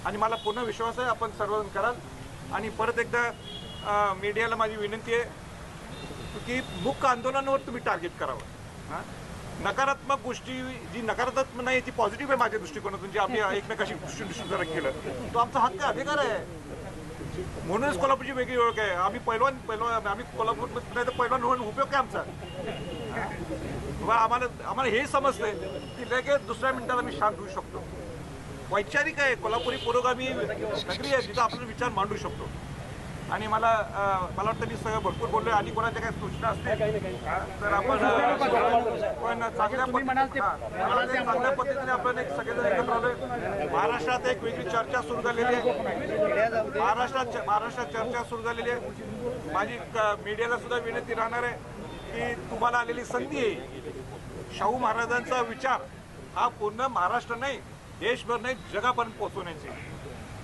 [SPEAKER 13] आणि मला पूर्ण विश्वास आहे आपण सर्वजण कराल. आणि परत एकदा मीडियाला माझी विनंती आहे की मूक आंदोलनावर तुम्ही टार्गेट करावं. नकारात्मक गोष्टी जी नकारात्मक नाही ती पॉझिटिव्ह आहे माझ्या दृष्टिकोनातून, जी आम्ही एकमेकाशी दृष्टीने केलं तो आमचा हक्क अधिकार आहे. म्हणूनच कोल्हापूरची वेगळी ओळख आहे. आम्ही आम्ही कोल्हापूर नाही तर पहिलवान होऊन उपयोग काय आमचा. आम्हाला हे समजतंय की लगेच दुसऱ्या मिनिटाला मी शांत होऊ शकतो. वैचारिक आहे, कोल्हापुरी पुरोगामी नगरी आहे, तिथं आपण विचार मांडू शकतो. आणि मला वाटतं मी सगळं भरपूर बोललोय. आणि कोणाच्या काही सूचना असतील तर आपण चांगल्या पद्धतीने आपण एक सगळेजण एकत्र आलोय. महाराष्ट्रात एक वेगळी चर्चा सुरू झालेली आहे. महाराष्ट्रात चर्चा सुरू झालेली आहे. माझी मीडियाला सुद्धा विनंती राहणार आहे की तुम्हाला आलेली संधी आहे. शाहू महाराजांचा विचार हा पूर्ण महाराष्ट्र नाही, देशभर नाही, जगापर्यंत पोहोचवण्याची.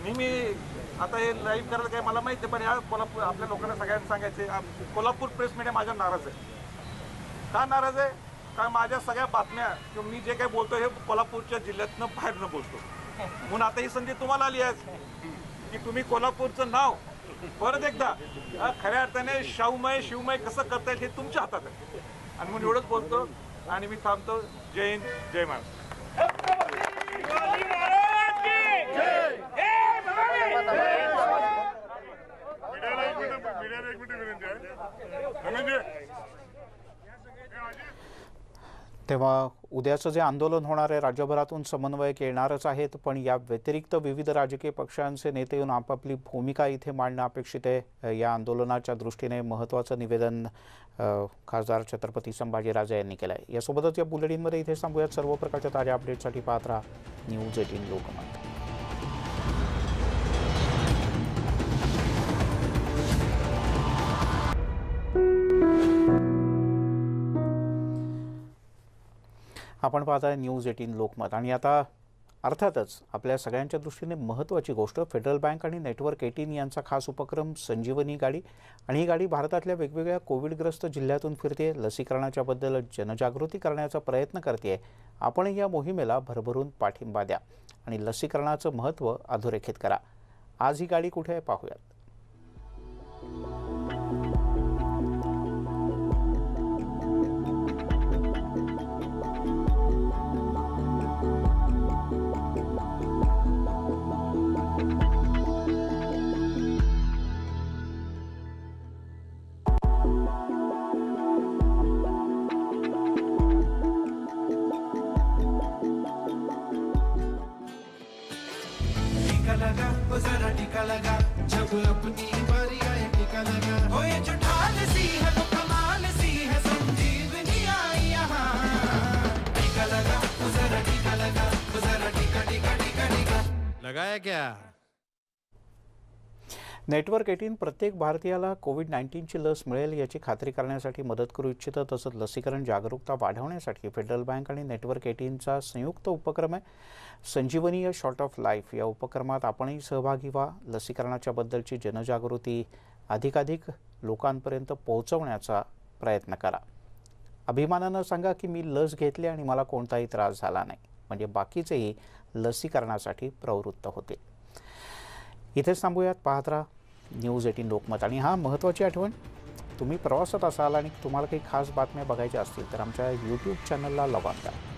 [SPEAKER 13] नेहमी आता हे लाईव्ह करायला काय मला माहिती आहे, पण या कोल्हापूर आपल्या लोकांना सगळ्यांना सांगायचे, कोल्हापूर प्रेस मीडिया माझ्या नाराज आहे. का नाराज आहे? कारण माझ्या सगळ्या बातम्या किंवा मी जे काही बोलतो हे कोल्हापूरच्या जिल्ह्यातनं बाहेरनं बोलतो. म्हणून आता ही संधी तुम्हाला आली आहे की तुम्ही कोल्हापूरचं नाव परत एकदा खऱ्या अर्थाने शाहूमय शिवमय कसं करता येईल हे तुमच्या हातात आहे. आणि म्हणून एवढंच बोलतो आणि मी थांबतो. जय हिंद, जय महाराष्ट्र.
[SPEAKER 1] तेव्हा उद्याचं जे आंदोलन होणार आहे राज्यभरातून समन्वयक येणारच आहेत, पण या व्यतिरिक्त विविध राजकीय पक्षांचे नेते येऊन आपापली भूमिका इथे मांडणं अपेक्षित आहे. या आंदोलनाच्या दृष्टीने महत्त्वाचं निवेदन खासदार छत्रपती संभाजीराजे यांनी केलं आहे. यासोबतच या बुलेटिनमध्ये इथे थांबूयात. सर्व प्रकारच्या ताज्या अपडेटसाठी पाहत राहा न्यूज 18 लोकमत. आपण पाहताय न्यूज 18 लोकमत. आणि आता अर्थातच आपल्या सगळ्यांच्या दृष्टीने महत्त्वाची गोष्ट फेडरल बँक आणि नेटवर्क 18 यांचा खास उपक्रम संजीवनी गाडी. आणि ही गाडी भारतातल्या वेगवेगळ्या कोविडग्रस्त जिल्ह्यातून फिरते, लसीकरणाच्या बद्दल जनजागृती करण्याचा प्रयत्न करते. आपण या मोहिमेला भरभरून पाठिंबा द्या आणि लसीकरणाचं महत्त्व अधोरेखित करा. आज ही गाडी कुठे आहे पाहूयात.
[SPEAKER 14] लगाया क्या?
[SPEAKER 1] नेटवर्क 18 प्रत्येक भारतीयाला कोविड-19ची लस मिळेल याची खात्री करण्यासाठी मदत करू इच्छितं. तसंच लसीकरण जागरूकता वाढवण्यासाठी फेडरल बँक आणि नेटवर्क 18चा संयुक्त उपक्रम आहे संजीवनी शॉर्ट ऑफ लाईफ. या उपक्रमात आपणही सहभागी व्हा. लसीकरणाच्या बद्दलची जनजागृती अधिकाधिक लोकांपर्यंत पोहोचवण्याचा प्रयत्न करा. अभिमानानं सांगा की मी लस घेतली आणि मला कोणताही त्रास झाला नाही, म्हणजे बाकीचेही लसीकरणासाठी प्रवृत्त होते. इथेच थांबूयात. पाहत राहा न्यूज 18 लोकमत. आणि हा महत्त्वाची आठवण, तुम्ही प्रवासात असाल आणि तुम्हाला काही खास बातम्या बघायच्या असतील तर आमच्या यूट्यूब चॅनलला लॉग ऑन करा.